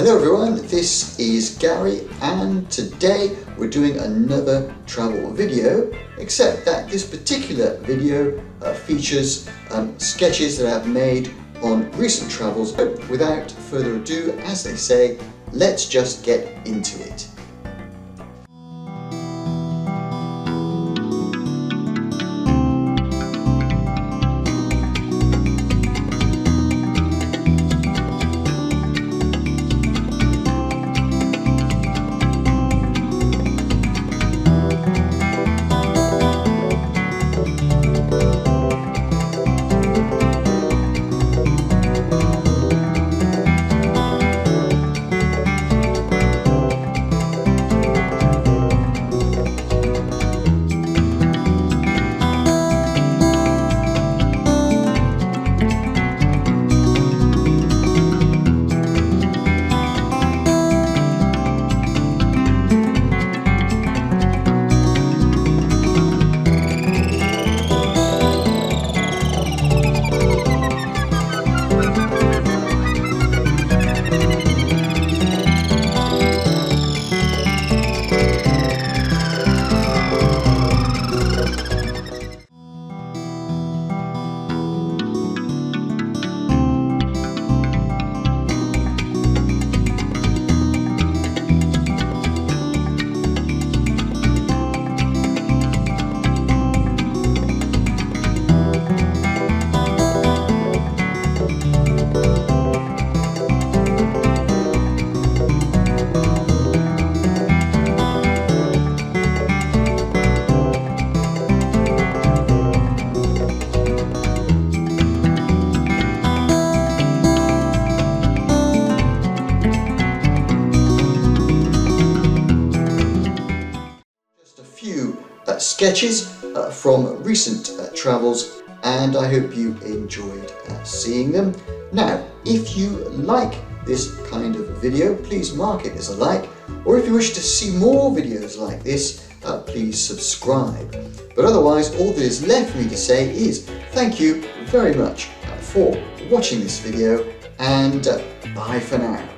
Hello everyone, this is Gary and today we're doing another travel video, except that this particular video features sketches that I've made on recent travels. But without further ado, as they say, let's just get into it. Sketches from recent travels, and I hope you enjoyed seeing them. Now, if you like this kind of video, please mark it as a like, or if you wish to see more videos like this, please subscribe. But otherwise, all that is left for me to say is thank you very much for watching this video, and bye for now.